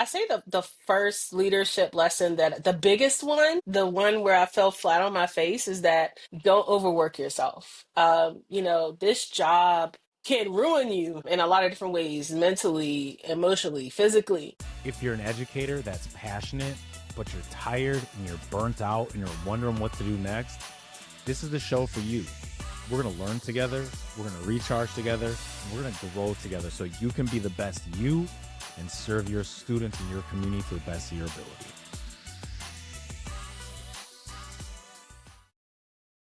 I say the first leadership lesson, that the biggest one, the one where I fell flat on my face, is that don't overwork yourself. This job can ruin you in a lot of different ways, mentally, emotionally, physically. If you're an educator that's passionate, but you're tired and you're burnt out and you're wondering what to do next, this is the show for you. We're going to learn together, we're going to recharge together, and we're going to grow together so you can be the best you and serve your students and your community to the best of your ability.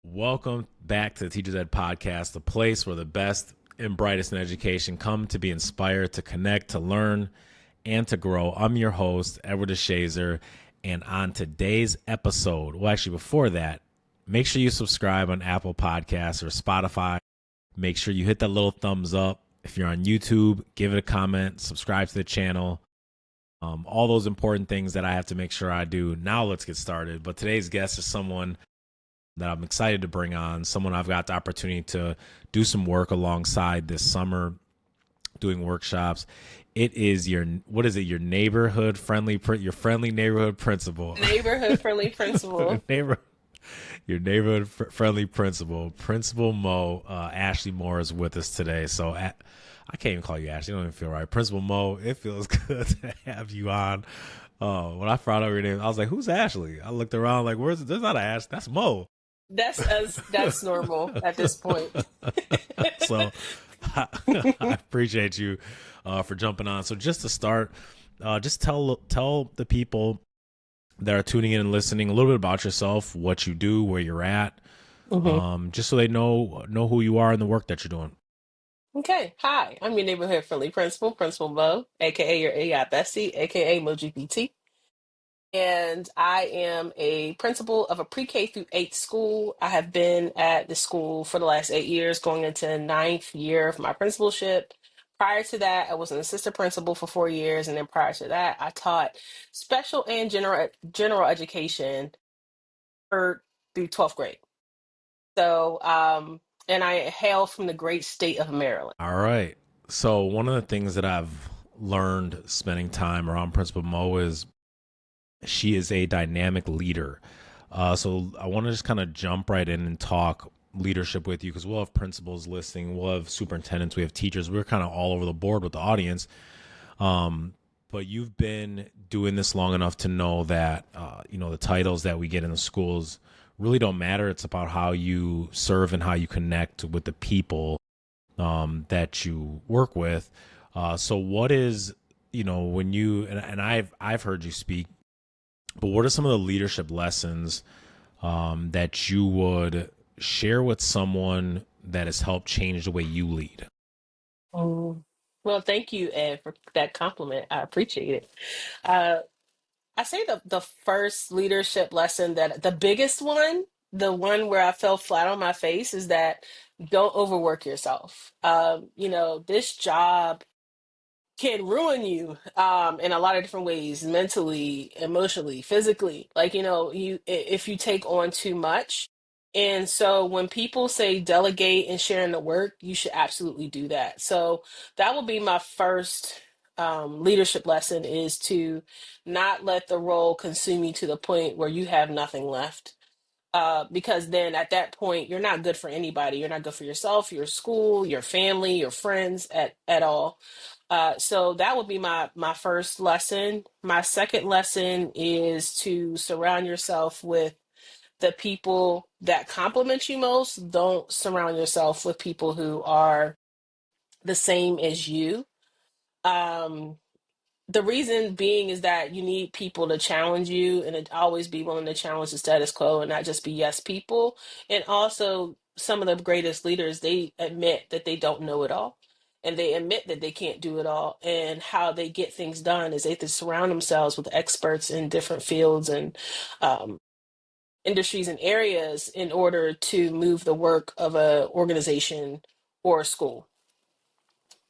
Welcome back to the Teachers Ed Podcast, the place where the best and brightest in education come to be inspired, to connect, to learn, and to grow. I'm your host, Edward DeShazer, and on today's episode, well, actually before that, make sure you subscribe on Apple Podcasts or Spotify. Make sure you hit that little thumbs up. If you're on YouTube, give it a comment, subscribe to the channel. All those important things that I have to make sure I do. Now let's get started. But today's guest is someone that I'm excited to bring on, someone I've got the opportunity to do some work alongside this summer, doing workshops. It is your neighborhood friendly, your friendly neighborhood principal. Neighborhood friendly principal. Your neighborhood friendly principal, Principal Mo. Ashley Moore is with us today. So I can't even call you Ashley. I don't even feel right. Principal Mo, it feels good to have you on. When I found out your name, I was like, who's Ashley? I looked around like, there's not an Ash. That's Mo. That's normal at this point. So I appreciate you for jumping on. So just to start, just tell the people that are tuning in and listening a little bit about yourself, what you do, where you're at, just so they know who you are and the work that you're doing. Okay. Hi, I'm your neighborhood friendly principal, Principal Mo, aka your AI bestie, aka Mo GPT. And I am a principal of a pre-K through 8 school. I have been at the school for the last 8 years, going into the ninth year of my principalship. Prior to that, I was an assistant principal for 4 years, and then prior to that, I taught special and general education through 12th grade. So, and I hail from the great state of Maryland. All right. So one of the things that I've learned spending time around Principal Mo is she is a dynamic leader. So I want to just kind of jump right in and talk leadership with you, because we'll have principals listening, we'll have superintendents, we have teachers. We're kind of all over the board with the audience. But you've been doing this long enough to know that, the titles that we get in the schools really don't matter. It's about how you serve and how you connect with the people that you work with. So what is, when you, and I've heard you speak, but what are some of the leadership lessons that you would share with someone that has helped change the way you lead? Mm. Well, thank you, Ed, for that compliment. I appreciate it. Uh, I say the first leadership lesson, that the biggest one, the one where I fell flat on my face, is that don't overwork yourself. This job can ruin you in a lot of different ways, mentally, emotionally, physically. If you take on too much. And so when people say delegate and sharing the work, you should absolutely do that. So that will be my first leadership lesson, is to not let the role consume you to the point where you have nothing left. Because then at that point, you're not good for anybody. You're not good for yourself, your school, your family, your friends at all. So that would be my first lesson. My second lesson is to surround yourself with the people that compliment you most. Don't surround yourself with people who are the same as you. Um, the reason being is that you need people to challenge you, and to always be willing to challenge the status quo and not just be yes people. And also, some of the greatest leaders, they admit that they don't know it all, and they admit that they can't do it all. And how they get things done is they have to surround themselves with experts in different fields and um, industries and areas in order to move the work of a organization or a school.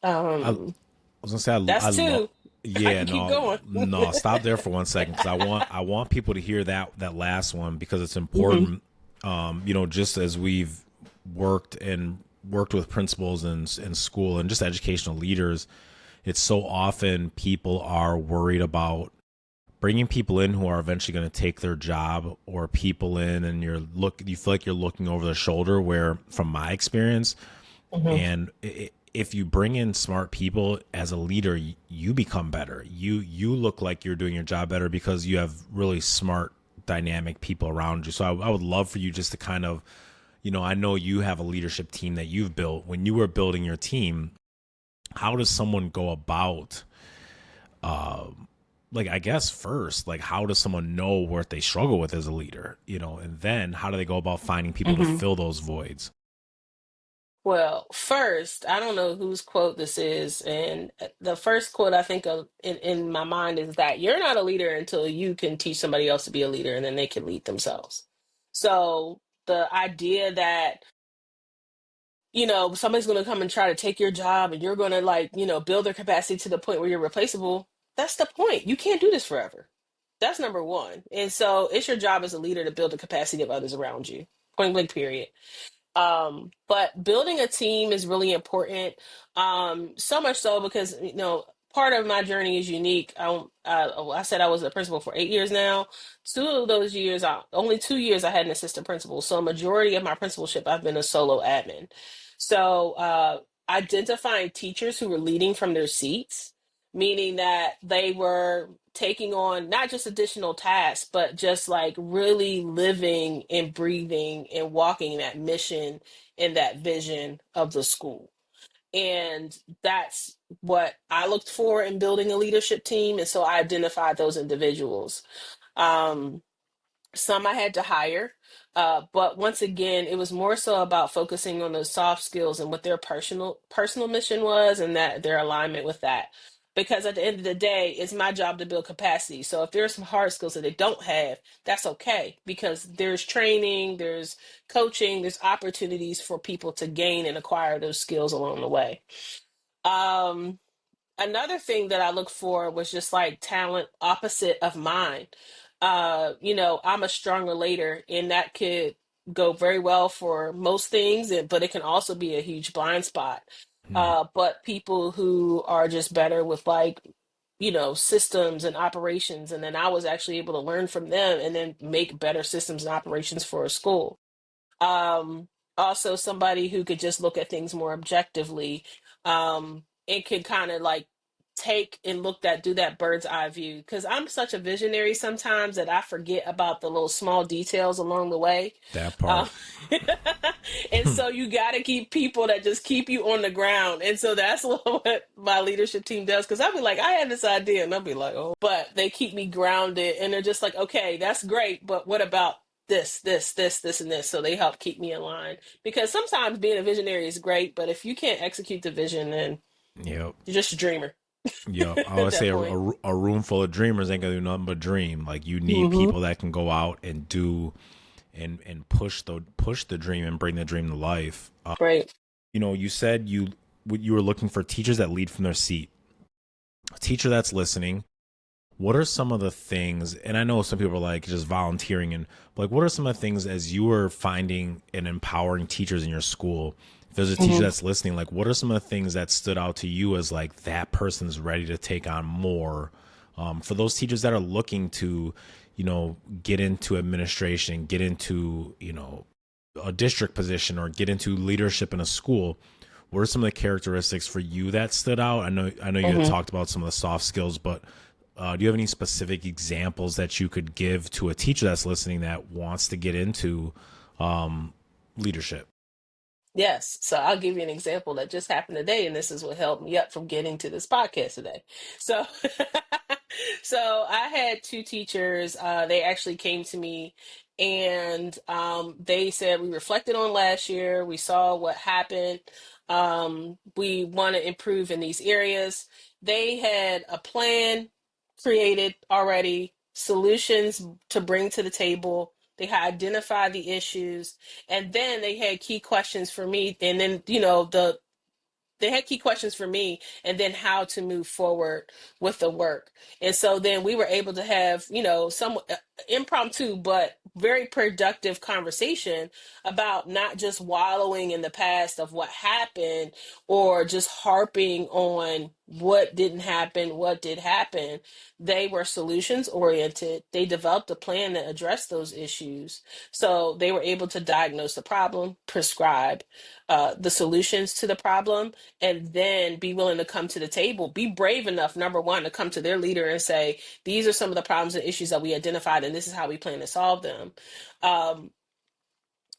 I Um, was gonna say I that's love. two. I Yeah, can keep going. no. Stop there for 1 second, because I want people to hear that last one, because it's Mhm. important. Just as we've worked with principals in school and just educational leaders, it's so often people are worried about bringing people in who are eventually going to take their job, or people in and you feel like you're looking over their shoulder, where from my experience, Hmm. and if you bring in smart people as a leader, you become better. You look like you're doing your job better because you have really smart, dynamic people around you. So I would love for you just to kind of, I know you have a leadership team that you've built. When you were building your team, how does someone go about, like, I guess first, like, how does someone know what they struggle with as a leader, and then how do they go about finding people to Hmm. fill those voids? Well, first, I don't know whose quote this is, and the first quote I think of in my mind is that you're not a leader until you can teach somebody else to be a leader, and then they can lead themselves. So the idea that somebody's going to come and try to take your job and you're going to like, build their capacity to the point where you're replaceable. That's the point. You can't do this forever. That's number one. And so it's your job as a leader to build the capacity of others around you. Point blank, period. But building a team is really important. So much so because, part of my journey is unique. I said I was a principal for 8 years now. 2 of those years, only 2 years I had an assistant principal. So a majority of my principalship, I've been a solo admin. So identifying teachers who were leading from their seats, meaning that they were taking on not just additional tasks, but just like really living and breathing and walking that mission and that vision of the school. And that's what I looked for in building a leadership team. And so I identified those individuals. Um, some I had to hire, but once again, it was more so about focusing on those soft skills and what their personal mission was, and that their alignment with that. Because at the end of the day, it's my job to build capacity. So if there's some hard skills that they don't have, that's okay, because there's training, there's coaching, there's opportunities for people to gain and acquire those skills along the way. Um, Another thing that I looked for was just like talent opposite of mine. I'm a strong relator, and that could go very well for most things, but it can also be a huge blind spot. Hmm. But people who are just better with like, systems and operations, and then I was actually able to learn from them and then make better systems and operations for a school. um Also somebody who could just look at things more objectively, and could kind of like take and look that do that bird's eye view, because I'm such a visionary sometimes that I forget about the little small details along the way. That um, part. and so you got to keep people that just keep you on the ground, and so that's what my leadership team does, because I'll be like, I had this idea, and I'll be like, oh, but they keep me grounded, and they're just like, okay, that's great, but what about this, and this. So they help keep me in line, because sometimes being a visionary is great, but if you can't execute the vision, then Yep. you're just a dreamer Yep. I at always say that a, point. a room full of dreamers ain't gonna do nothing but dream. Like, you need Hmm. people that can go out and do and push the dream and bring the dream to life. Right. You said you were looking for teachers that lead from their seat. A teacher that's listening. What are some of the things? And I know some people are like just volunteering, and like, what are some of the things as you were finding and empowering teachers in your school? If there's a teacher Hmm. that's listening, like, what are some of the things that stood out to you as like that person's ready to take on more? For those teachers that are looking to, get into administration, get into, a district position, or get into leadership in a school, what are some of the characteristics for you that stood out? I know you had Hmm. talked about some of the soft skills, but do you have any specific examples that you could give to a teacher that's listening that wants to get into leadership? Yes. So I'll give you an example that just happened today, and this is what helped me up from getting to this podcast today. So, so I had two teachers. They actually came to me, and they said, we reflected on last year. We saw what happened. We want to improve in these areas. They had a plan created already, solutions to bring to the table. They had identified the issues, and then they had key questions for me, and then they had key questions for me, and then how to move forward with the work. And so then we were able to have, some impromptu but very productive conversation about not just wallowing in the past of what happened, or just harping on what didn't happen, what did happen. They were solutions oriented. They developed a plan that addressed those issues. So they were able to diagnose the problem, prescribe the solutions to the problem, and then be willing to come to the table, be brave enough, number one, to come to their leader and say, these are some of the problems and issues that we identified, and this is how we plan to solve them. Um,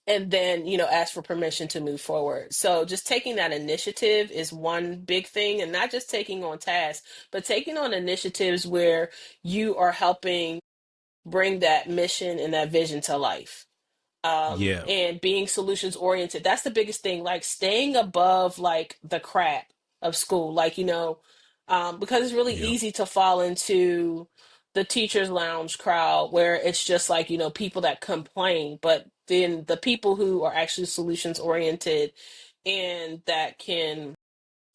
and then ask for permission to move forward. So just taking that initiative is one big thing, and not just taking on tasks, but taking on initiatives where you are helping bring that mission and that vision to life, Yeah. and being solutions oriented. That's the biggest thing, like staying above like the crap of school, like because it's really Yeah. easy to fall into the teachers lounge crowd where it's just like people that complain, but then the people who are actually solutions oriented and that can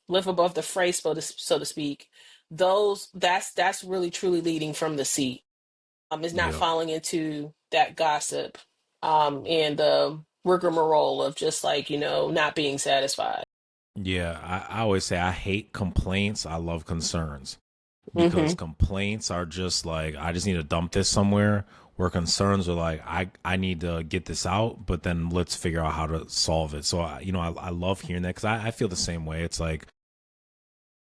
live above the fray, so to speak, those that's really truly leading from the seat, is not Yeah. falling into that gossip, and the rigmarole of just like, not being satisfied. Yeah. I always say I hate complaints. I love concerns, because Hmm. complaints are just like, I just need to dump this somewhere, where concerns are like, I need to get this out, but then let's figure out how to solve it. So, I love hearing that, because I feel the same way. It's like,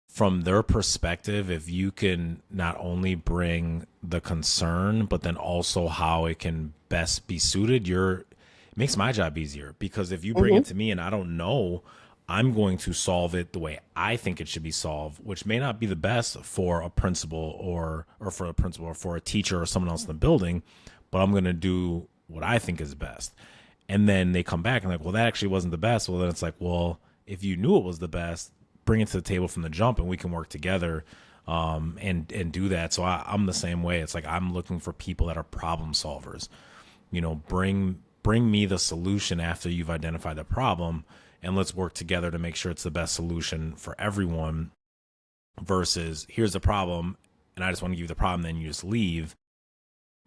from their perspective, if you can not only bring the concern, but then also how it can best be suited, it makes my job easier. Because if you bring Hmm. it to me and I don't know, I'm going to solve it the way I think it should be solved, which may not be the best for a principal, or for a principal, or for a teacher, or someone else in the building, but I'm going to do what I think is best. And then they come back and like, well, that actually wasn't the best. Well, then it's like, well, if you knew it was the best, bring it to the table from the jump, and we can work together, and do that. So I'm the same way. It's like, I'm looking for people that are problem solvers. Bring me the solution after you've identified the problem, and let's work together to make sure it's the best solution for everyone. Versus, here's the problem, and I just want to give you the problem, then you just leave.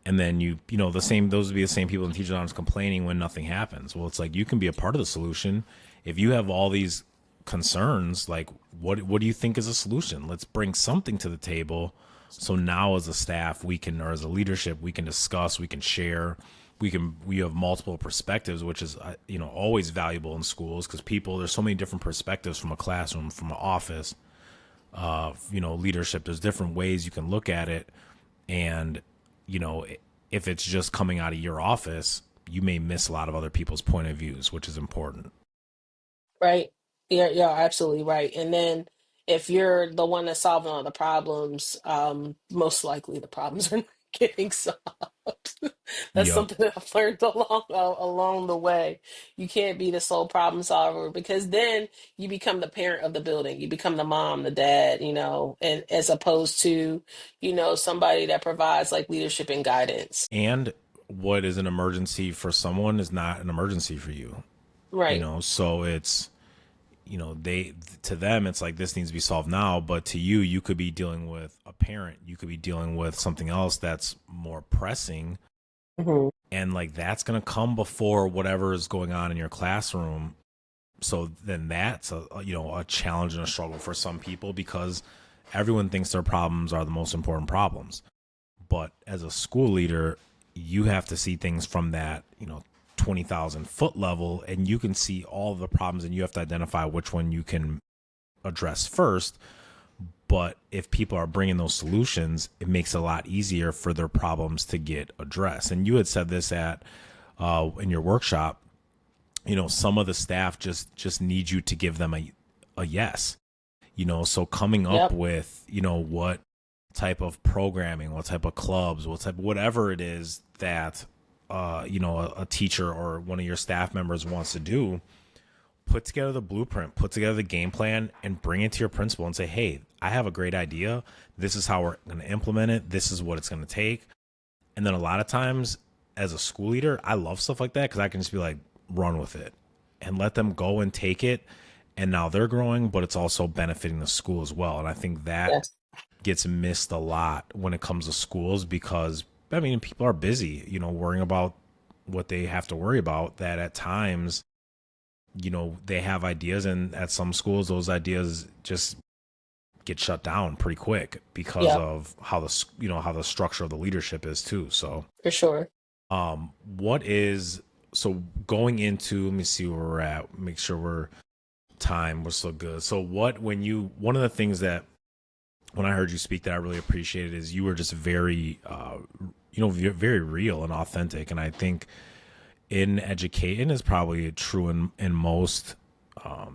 And then the same, those would be the same people in teacher lounge complaining when nothing happens. Well, it's like, you can be a part of the solution. If you have all these concerns, like, what do you think is a solution? Let's bring something to the table. So now, as a staff, we can, or as a leadership, we can discuss, we can share, we have multiple perspectives, which is always valuable in schools, because there's so many different perspectives, from a classroom, from an office, leadership. There's different ways you can look at it. And if it's just coming out of your office, you may miss a lot of other people's point of views, which is important. Right. Yeah, absolutely right. And then if you're the one that's solving all the problems, most likely the problems are not getting solved. That's Yep. something that I've learned along the way. You can't be the sole problem solver, because then you become the parent of the building. You become the mom, the dad, and as opposed to, somebody that provides like leadership and guidance. And what is an emergency for someone is not an emergency for you. Right. So it's, they, to them, it's like, this needs to be solved now. But to you, you could be dealing with a parent, you could be dealing with something else that's more pressing. Hmm. And like, that's going to come before whatever is going on in your classroom. So then that's a challenge and a struggle for some people, because everyone thinks their problems are the most important problems. But as a school leader, you have to see things from that 20,000-foot level, and you can see all of the problems, and you have to identify which one you can address first. But if people are bringing those solutions, it makes it a lot easier for their problems to get addressed. And you had said this at in your workshop. Some of the staff just need you to give them a yes. So coming up Yep. with what type of programming, what type of clubs, whatever it is that a teacher or one of your staff members wants to do, put together the blueprint, put together the game plan, and bring it to your principal and say, hey, I have a great idea. This is how we're going to implement it. This is what it's going to take. And then a lot of times, as a school leader, I love stuff like that, because I can just be like, run with it and let them go and take it. And now they're growing, but it's also benefiting the school as well. And I think that Yes. gets missed a lot when it comes to schools, because I mean, people are busy, worrying about what they have to worry about, that at times, they have ideas, and at some schools those ideas just get shut down pretty quick because Yep, of how how the structure of the leadership is too. So for sure. what is so going into, let me see where we're at, make sure we're so good. So what when you one of the things that when I heard you speak that I really appreciated is you were just very very real and authentic. And I think in education is probably true in most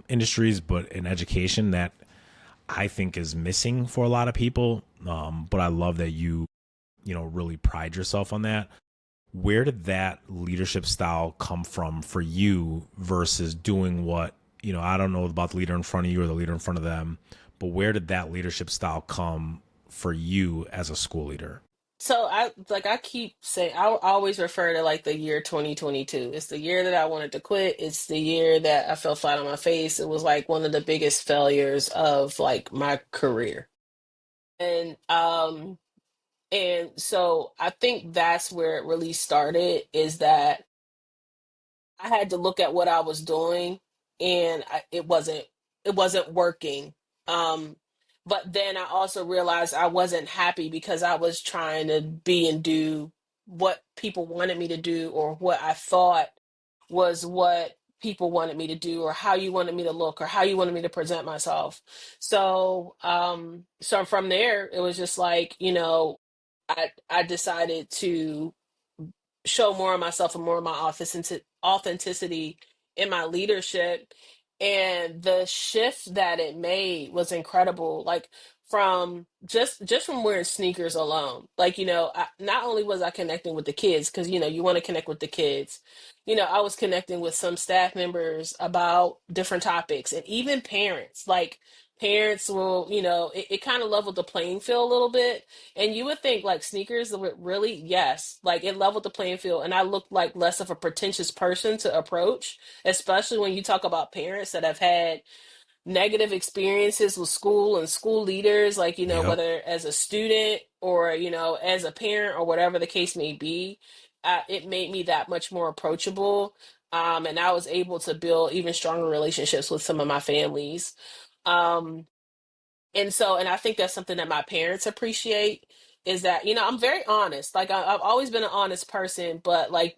industries, but in education that I think is missing for a lot of people. But I love that you really pride yourself on that. Where did that leadership style come from for you versus doing what, I don't know about the leader in front of you or the leader in front of them, but where did that leadership style come for you as a school leader? So I keep saying I always refer to like the year 2022. It's the year that I wanted to quit. It's the year that I fell flat on my face. It was like one of the biggest failures of like my career. And so I think that's where it really started, is that I had to look at what I was doing, and it wasn't working. Um, but then I also realized I wasn't happy because I was trying to be and do what people wanted me to do, or what I thought was what people wanted me to do, or how you wanted me to look, or how you wanted me to present myself. So from there it was just like, I decided to show more of myself and more of my authenticity in my leadership. And the shift that it made was incredible. Like, from just from wearing sneakers alone, like, not only was I connecting with the kids, because you want to connect with the kids, I was connecting with some staff members about different topics, and even parents. Like, parents will, it kind of leveled the playing field a little bit. And you would think like sneakers would really, yes, like it leveled the playing field. And I looked like less of a pretentious person to approach, especially when you talk about parents that have had negative experiences with school and school leaders, like, Yep. whether as a student or, as a parent or whatever the case may be. It made me that much more approachable. And I was able to build even stronger relationships with some of my families. Um, and I think that's something that my parents appreciate, is that, I'm very honest. Like, I've always been an honest person, but like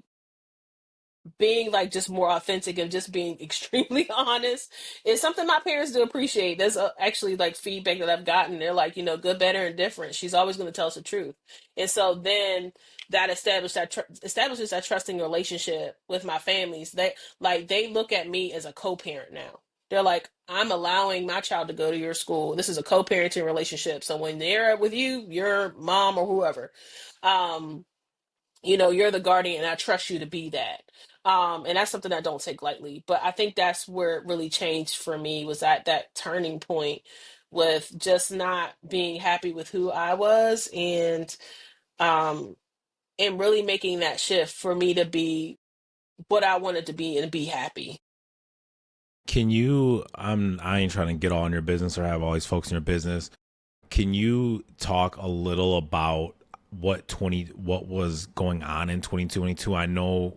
being like just more authentic and just being extremely honest is something my parents do appreciate. There's actually like feedback that I've gotten. They're like, good, better, and different. She's always going to tell us the truth. And so then that establishes that trusting relationship with my families. They look at me as a co-parent now. They're like, I'm allowing my child to go to your school. This is a co-parenting relationship. So when they're with you, your mom or whoever, um, you're the guardian, and I trust you to be that. And that's something I don't take lightly. But I think that's where it really changed for me, was at that turning point with just not being happy with who I was, um and really making that shift for me to be what I wanted to be and be happy. Can you, I ain't trying to get all in your business or have all these folks in your business. Can you talk a little about what was going on in 2022? I know,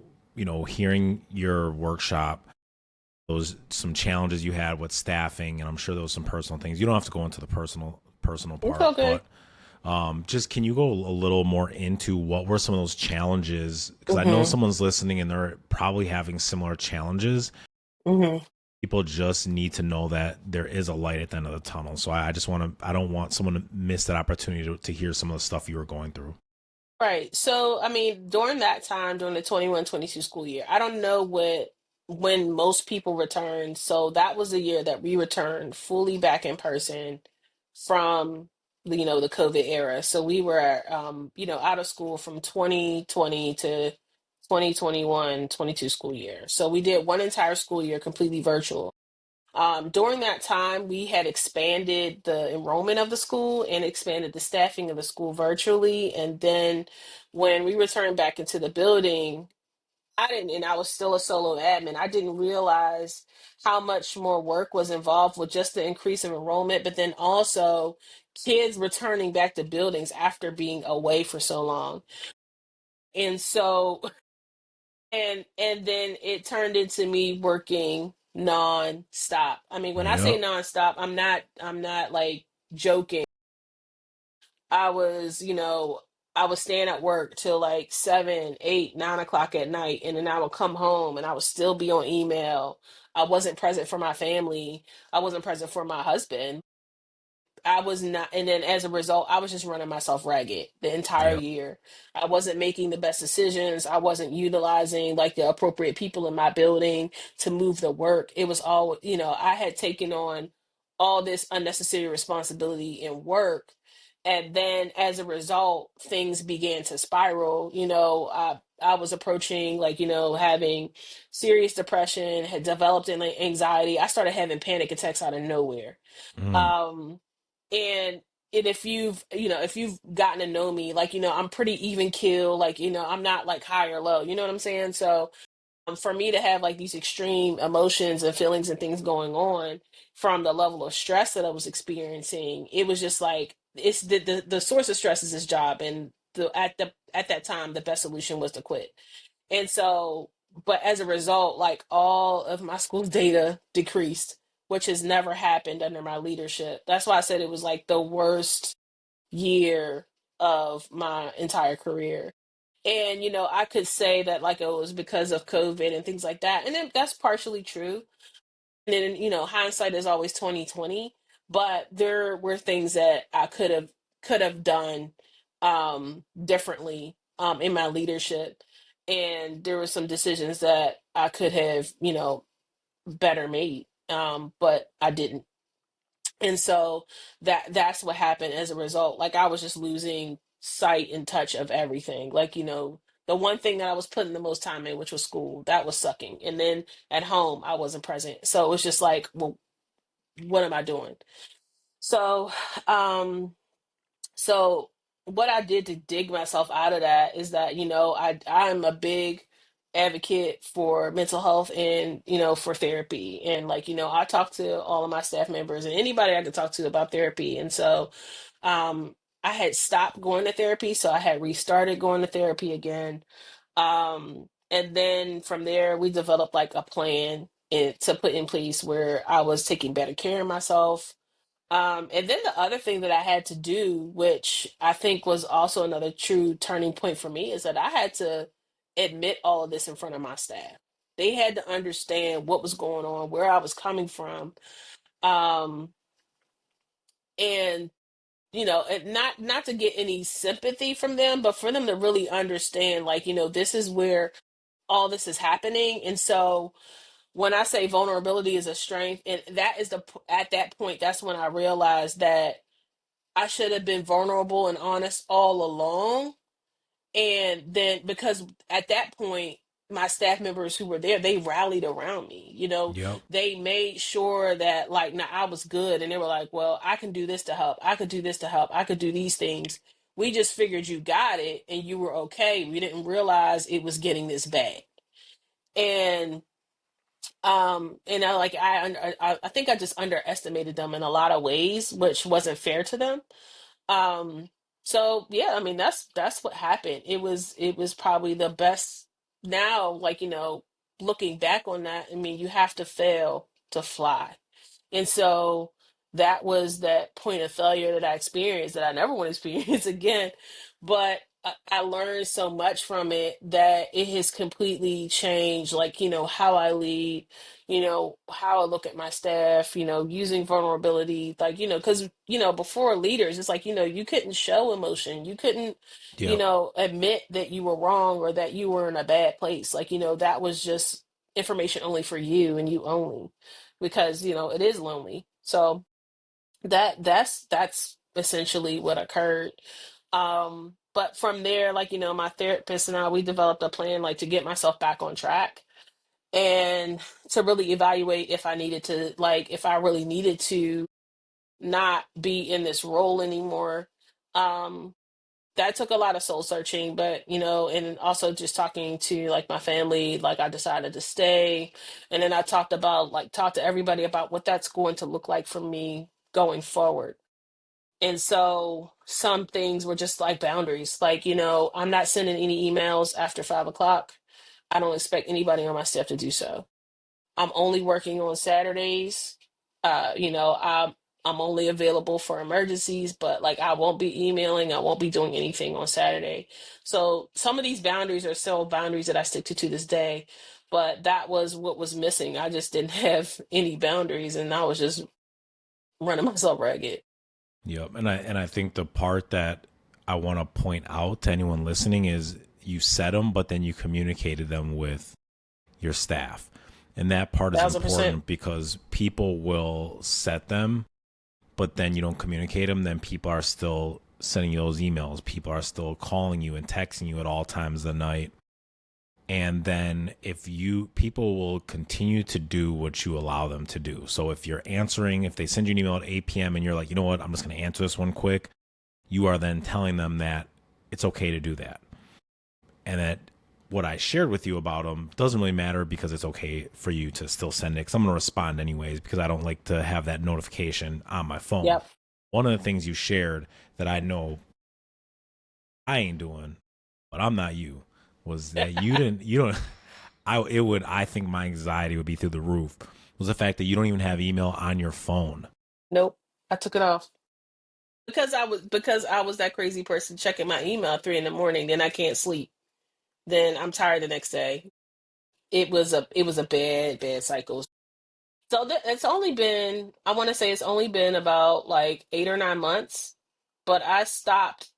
hearing your workshop, those some challenges you had with staffing, and I'm sure there was some personal things. You don't have to go into the personal It's part, okay. but just can you go a little more into what were some of those challenges? Because I know Hmm. someone's listening and they're probably having similar challenges. Hmm. People just need to know that there is a light at the end of the tunnel. So I just want to, I don't want someone to miss that opportunity to hear some of the stuff you were going through. Right. So, I mean, during that time, during the 21-22 school year, I don't know when most people returned. So that was the year that we returned fully back in person from the COVID era. So we were out of school from 2020 to 2021-22 school year. So we did one entire school year completely virtual. During that time, we had expanded the enrollment of the school and expanded the staffing of the school virtually. And then when we returned back into the building, and I was still a solo admin, I didn't realize how much more work was involved with just the increase of enrollment, but then also kids returning back to buildings after being away for so long. And so and then it turned into me working non-stop. I mean, when I say Yep. non-stop, I'm not like joking. I was, I was staying at work till like 7, 8, 9 o'clock at night. And then I would come home and I would still be on email. I wasn't present for my family. I wasn't present for my husband. I was not, and then as a result, I was just running myself ragged the entire Yep. year. I wasn't making the best decisions. I wasn't utilizing like the appropriate people in my building to move the work. It was all, I had taken on all this unnecessary responsibility in work. And then as a result, things began to spiral. I was approaching like, having serious depression, had developed an anxiety. I started having panic attacks out of nowhere. Mm. Um, and if you've gotten to know me, like, I'm pretty even keel, like, I'm not like high or low, you know what I'm saying? So for me to have like these extreme emotions and feelings and things going on from the level of stress that I was experiencing, it was just like it's the source of stress is his job, and at that time the best solution was to quit. And so, but as a result, like all of my school's data decreased, which has never happened under my leadership. That's why I said it was like the worst year of my entire career. And, I could say that like it was because of COVID and things like that. And then that's partially true. And then, hindsight is always 2020, but there were things that I could have done differently in my leadership. And there were some decisions that I could have, better made. But I didn't. And so that's what happened as a result. Like I was just losing sight and touch of everything. Like, the one thing that I was putting the most time in, which was school, that was sucking. And then at home, I wasn't present. So it was just like, well, what am I doing? So, um, so what I did to dig myself out of that is that, I'm a big advocate for mental health and, for therapy. And like, I talk to all of my staff members and anybody I could talk to about therapy. And so um I had stopped going to therapy, so I had restarted going to therapy again. And then from there we developed like a plan to put in place where I was taking better care of myself. And then the other thing that I had to do, which I think was also another true turning point for me, is that I had to admit all of this in front of my staff. They had to understand what was going on, where I was coming from, um, and and not to get any sympathy from them, but for them to really understand, like, this is where all this is happening. And so when I say vulnerability is a strength, and that is at that point, that's when I realized that I should have been vulnerable and honest all along. And then because at that point, my staff members who were there, they rallied around me. Yep. They made sure that like now I was good, and they were like, "Well, I can do this to help. I could do this to help. I could do these things. We just figured you got it and you were okay. We didn't realize it was getting this bad." And I think I just underestimated them in a lot of ways, which wasn't fair to them. um, so yeah, I mean that's what happened. It was probably the best now, like, looking back on that, I mean, you have to fail to fly. And so that was that point of failure that I experienced that I never want to experience again. But I learned so much from it that it has completely changed, like, how I lead, how I look at my staff, using vulnerability, like, because, before leaders, it's like, you couldn't show emotion. You couldn't, Yep. admit that you were wrong or that you were in a bad place. Like, that was just information only for you and you only, because it is lonely. So that's essentially what occurred. But from there, like, my therapist and I, we developed a plan, like, to get myself back on track and to really evaluate if I needed to, like, if I really needed to not be in this role anymore. um that took a lot of soul searching, but and also just talking to like my family, like I decided to stay. And then I talked to everybody about what that's going to look like for me going forward. And so some things were just like boundaries, like, I'm not sending any emails after 5 o'clock. I don't expect anybody on my staff to do so. I'm only working on Saturdays. I'm I'm only available for emergencies, but like I won't be emailing, I won't be doing anything on Saturday. So some of these boundaries are still boundaries that I stick to this day, but that was what was missing. I just didn't have any boundaries and I was just running myself ragged. Yep. And I think the part that I want to point out to anyone listening is you set them, but then you communicated them with your staff. And that part is 1000%. important because people will set them, but then you don't communicate them. Then people are still sending you those emails. People are still calling you and texting you at all times of the night. And then if you people will continue to do what you allow them to do. So if you're answering, if they send you an email at 8 p.m. and you're like, you know what, I'm just going to answer this one quick, you are then telling them that it's okay to do that. And that what I shared with you about them doesn't really matter because it's okay for you to still send it. Because I'm going to respond anyways because I don't like to have that notification on my phone. Yep. One of the things you shared that I know I ain't doing, but I'm not you, was that you don't, I think my anxiety would be through the roof, was the fact that you don't even have email on your phone. Nope. I took it off. Because I was that crazy person checking my email at 3 in the morning, then I can't sleep. Then I'm tired the next day. It was a bad, bad cycle. So it's only been, I want to say it's only been about like 8 or 9 months, but I stopped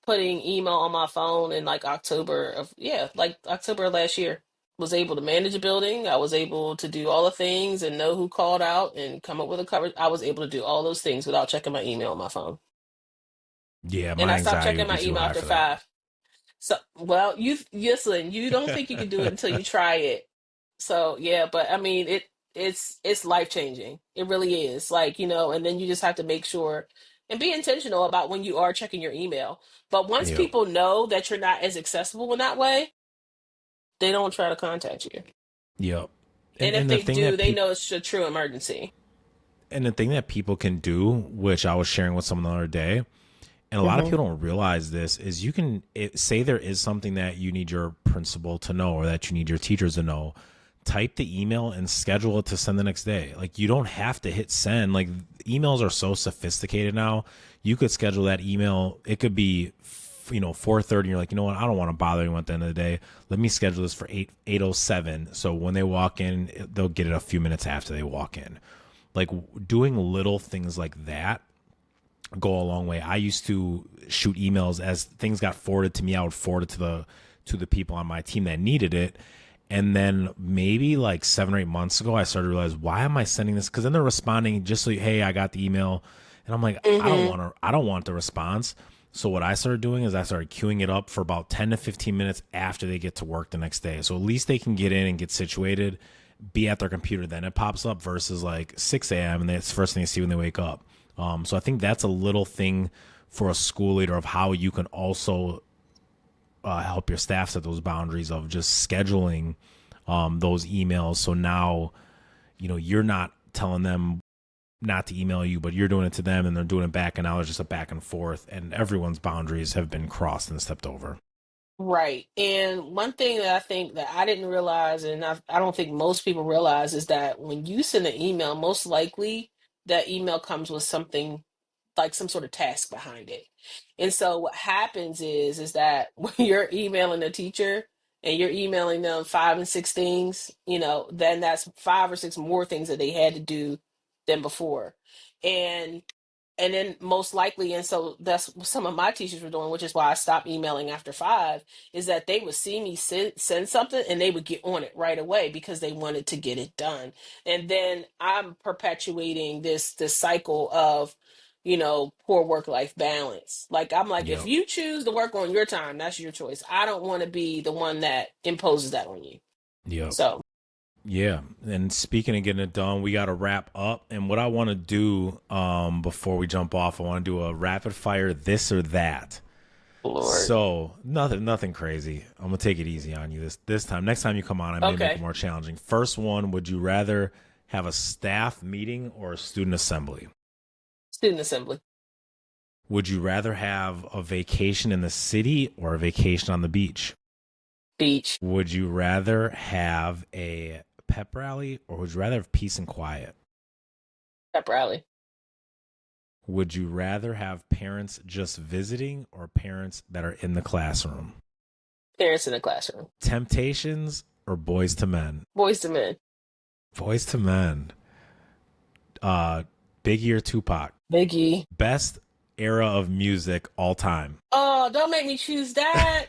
putting email on my phone in like October of, yeah, like October of last year. Was able to manage a building. I was able to do all the things and know who called out and come up with a cover. I was able to do all those things without checking my email on my phone. Yeah, And my I stopped anxiety checking would be my too email high after for that. 5. So, well, listen, you don't think you can do it until you try it. So, yeah, but I mean, it's life changing. It really is. Like, and then you just have to make sure and be intentional about when you are checking your email. But once Yep. people know that you're not as accessible in that way, they don't try to contact you. Yep. And And if and the they thing do, that they people know it's a true emergency. and the thing that people can do, which I was sharing with someone the other day, and a lot of Hmm. people don't realize this, is you can say there is something that you need your principal to know or that you need your teachers to know. Type the email and schedule it to send the next day. Like you don't have to hit send. Like emails are so sophisticated now. You could schedule that email. It could be 4:30. You're like, you know what? I don't want to bother anyone at the end of the day. Let me schedule this for 8:07. So when they walk in, they'll get it a few minutes after they walk in. Like doing little things like that go a long way. I used to shoot emails as things got forwarded to me. I would forward it to the people on my team that needed it. And then maybe like 7 or 8 months ago, I started to realize, why am I sending this? Because then they're responding just like, hey, I got the email, and I'm like, Hmm. I don't want the response. So what I started doing is I started queuing it up for about 10 to 15 minutes after they get to work the next day. So at least they can get in and get situated, be at their computer, then it pops up versus like 6 a.m. and that's the first thing they see when they wake up. So I think that's a little thing for a school leader of how you can also help your staff set those boundaries of just scheduling those emails. So now, you're not telling them not to email you, but you're doing it to them and they're doing it back. And now there's just a back and forth and everyone's boundaries have been crossed and stepped over. Right. And one thing that I think that I didn't realize, and I don't think most people realize, is that when you send an email, most likely that email comes with something like some sort of task behind it. And so what happens is that when you're emailing a teacher and you're emailing them 5 and 6 things, then that's 5 or 6 more things that they had to do than before. And and then most likely, and so that's what some of my teachers were doing, which is why I stopped emailing after 5, is that they would see me send something and they would get on it right away because they wanted to get it done. And then I'm perpetuating this cycle of, poor work-life balance. Like I'm like, if Yep. you choose to work on your time, that's your choice. I don't want to be the one that imposes that on you. Yep. So, Yeah. And speaking of getting it done, we got to wrap up. And what I want to do before we jump off, I want to do a rapid fire this or that. Lord. So nothing crazy. I'm gonna take it easy on you this time. Next time you come on, I may make it Okay. more challenging. First one: would you rather have a staff meeting or a student assembly? Student assembly. Would you rather have a vacation in the city or a vacation on the beach? Beach. Would you rather have a pep rally or would you rather have peace and quiet? Pep rally. Would you rather have parents just visiting or parents that are in the classroom? Parents in the classroom. Temptations or Boys to Men? Boys to men. Boys to Men. Uh, Biggie or Tupac? Biggie. Best era of music all time. Oh, don't make me choose that.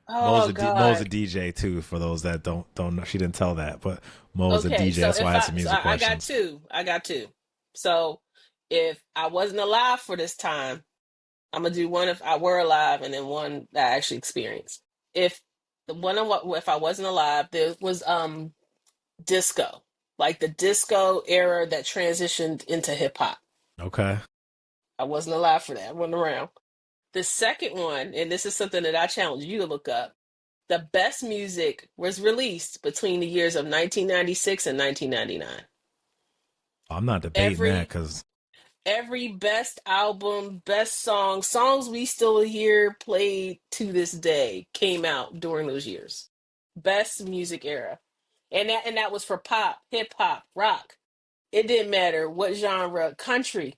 Mo's Oh Mo's a God. DJ too. For those that don't know, she didn't tell that, but Mo's a Okay, DJ. so That's why I if had some music I got questions. two. I got two. So if I wasn't alive for this time, I'm gonna do one if I were alive, and then one that I actually experienced. If the one of what if I wasn't alive, there was disco, like the disco era that transitioned into hip hop. Okay. I wasn't alive for that. I wasn't around. The second one, and this is something that I challenge you to look up. The best music was released between the years of 1996 and 1999. I'm not debating that Every because every best album, best song, songs we still hear played to this day came out during those years. Best music era. And that was for pop, hip hop, rock. It didn't matter what genre, country.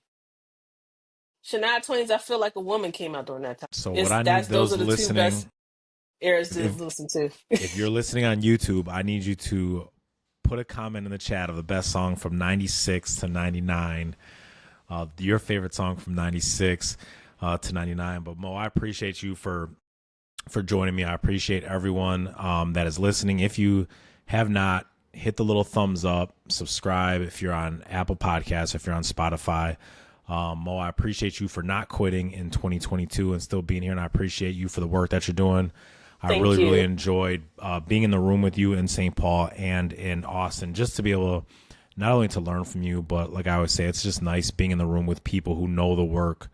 Shania Twain's I Feel Like a Woman came out during that time. so what It's I that's need those those are the two best listening, eras to if listen to. if you're listening on YouTube, I need you to put a comment in the chat of the best song from 96 to 99. Your favorite song from 96 to 99. But Mo, I appreciate you for joining me. I appreciate everyone that is listening. If you have not, hit the little thumbs up, subscribe if you're on Apple Podcasts, if you're on Spotify. Mo, I appreciate you for not quitting in 2022 and still being here, and I appreciate you for the work that you're doing. I Thank really, really you. enjoyed being in the room with you in St. Paul and in Austin, just to be able to not only to learn from you, but like I always say, it's just nice being in the room with people who know the work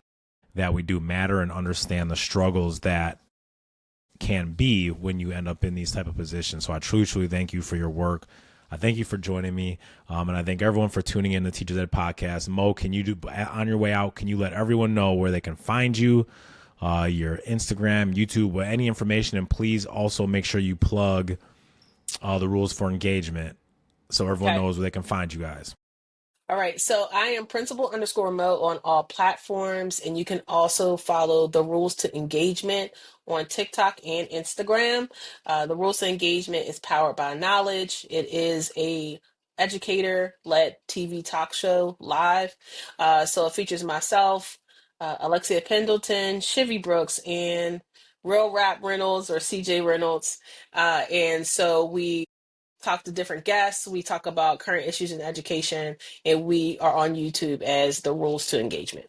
that we do matter and understand the struggles that can be when you end up in these type of positions. So I truly, truly thank you for your work. I thank you for joining me. And I thank everyone for tuning in to Teachers Ed Podcast. Mo, can you do on your way out, can you let everyone know where they can find you, your Instagram, YouTube, any information? And please also make sure you plug the rules for engagement so everyone Okay. knows where they can find you guys. All right, so I am principal underscore Mo on all platforms, and you can also follow the rules to engagement on TikTok and Instagram. The rules to engagement is powered by knowledge. It is a educator-led TV talk show live. So it features myself, Alexia Pendleton, Shivy Brooks, and Real Rap Reynolds or CJ Reynolds. And so we talk to different guests. We talk about current issues in education, and we are on YouTube as the rules to engagement.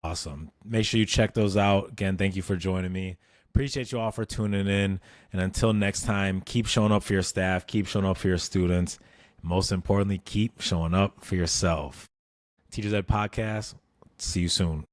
Awesome. Make sure you check those out. Again, thank you for joining me. Appreciate you all for tuning in. And until next time, keep showing up for your staff, keep showing up for your students. Most importantly, keep showing up for yourself. Teachers Ed Podcast. See you soon.